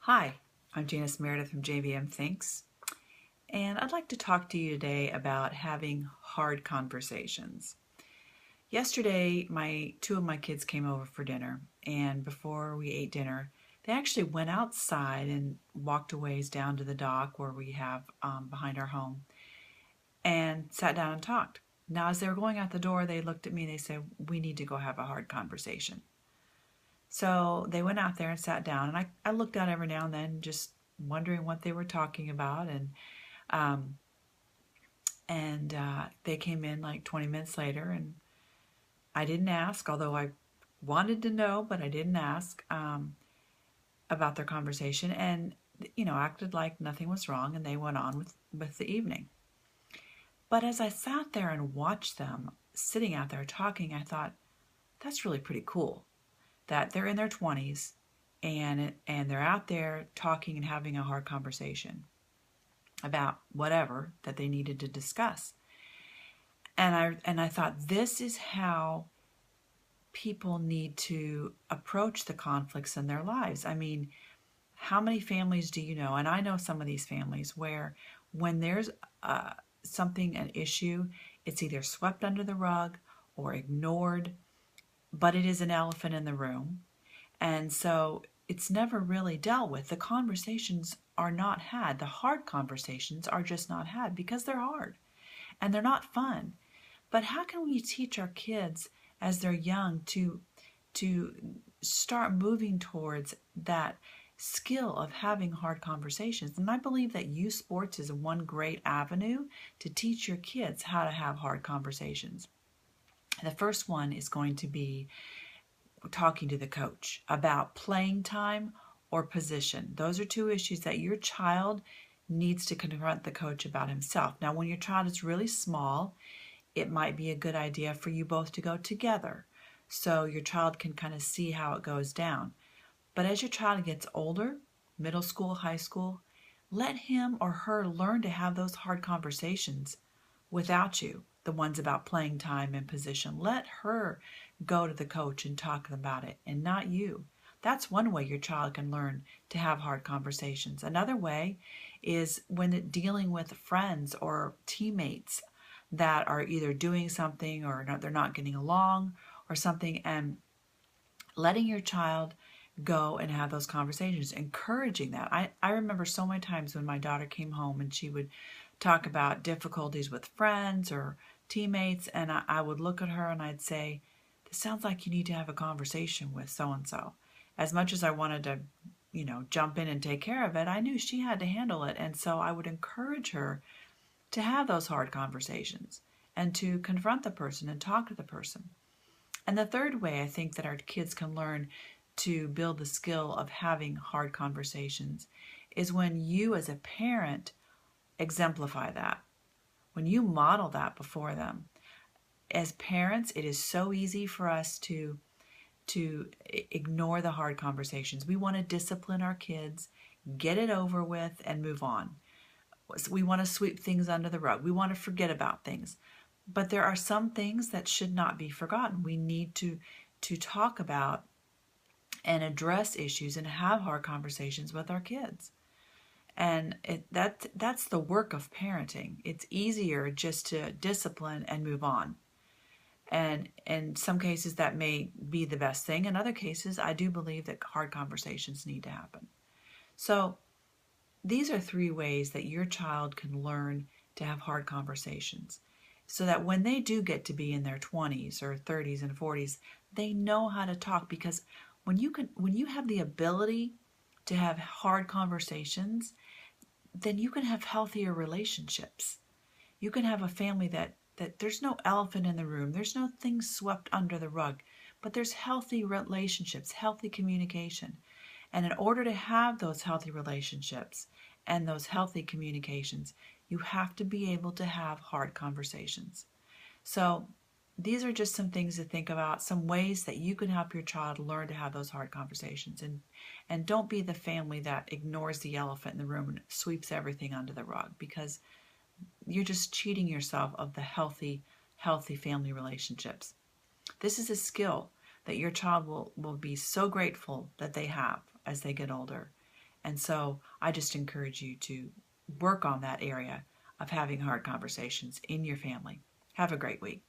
Hi, I'm Janis from JBMTHINKS, and I'd like to talk to you today about having hard conversations. Yesterday, two of my kids came over for dinner, and before we ate dinner, they actually went outside and walked a ways down to the dock where we have behind our home and sat down and talked. Now, as they were going out the door, they looked at me and they said, "We need to go have a hard conversation." So they went out there and sat down, and I looked out every now and then, just wondering what they were talking about. Um, and they came in like 20 minutes later, and I didn't ask, although I wanted to know, but I didn't ask about their conversation, and acted like nothing was wrong, and they went on with the evening. But as I sat there and watched them sitting out there talking, I thought, that's really pretty cool that they're in their 20s and they're out there talking and having a hard conversation about whatever that they needed to discuss. And I thought, this is how people need to approach the conflicts in their lives. I mean, how many families do you know? And I know some of these families where when there's an issue, it's either swept under the rug or ignored, but it is an elephant in the room. And so it's never really dealt with. The conversations are not had. The hard conversations are just not had because they're hard and they're not fun. But how can we teach our kids as they're young to start moving towards that skill of having hard conversations? And I believe that youth sports is one great avenue to teach your kids how to have hard conversations. The first one is going to be talking to the coach about playing time or position. Those are two issues that your child needs to confront the coach about himself. Now, when your child is really small, it might be a good idea for you both to go together so your child can kind of see how it goes down. But as your child gets older, middle school, high school, let him or her learn to have those hard conversations without you, the ones about playing time and position. Let her go to the coach and talk about it and not you. That's one way your child can learn to have hard conversations. Another way is when dealing with friends or teammates that are either doing something or they're not getting along or something, and letting your child go and have those conversations, encouraging that. I remember so many times when my daughter came home and she would talk about difficulties with friends or teammates, and I would look at her and I'd say, this sounds like you need to have a conversation with so-and-so. As much as I wanted to, jump in and take care of it, I knew she had to handle it. And so I would encourage her to have those hard conversations and to confront the person and talk to the person. And the third way I think that our kids can learn to build the skill of having hard conversations is when you as a parent exemplify that, when you model that before them. As parents, it is so easy for us to ignore the hard conversations. We want to discipline our kids, get it over with, and move on. We want to sweep things under the rug. We want to forget about things. But there are some things that should not be forgotten. We need to talk about and address issues and have hard conversations with our kids. And that's the work of parenting. It's easier just to discipline and move on. And in some cases, that may be the best thing. In other cases, I do believe that hard conversations need to happen. So these are three ways that your child can learn to have hard conversations so that when they do get to be in their 20s or 30s and 40s, they know how to talk. Because when you have the ability to have hard conversations, then you can have healthier relationships. You can have a family that there's no elephant in the room. There's no things swept under the rug, but there's healthy relationships, healthy communication. And in order to have those healthy relationships and those healthy communications, you have to be able to have hard conversations. So these are just some things to think about, some ways that you can help your child learn to have those hard conversations. And don't be the family that ignores the elephant in the room and sweeps everything under the rug, because you're just cheating yourself of the healthy family relationships. This is a skill that your child will be so grateful that they have as they get older. And so I just encourage you to work on that area of having hard conversations in your family. Have a great week.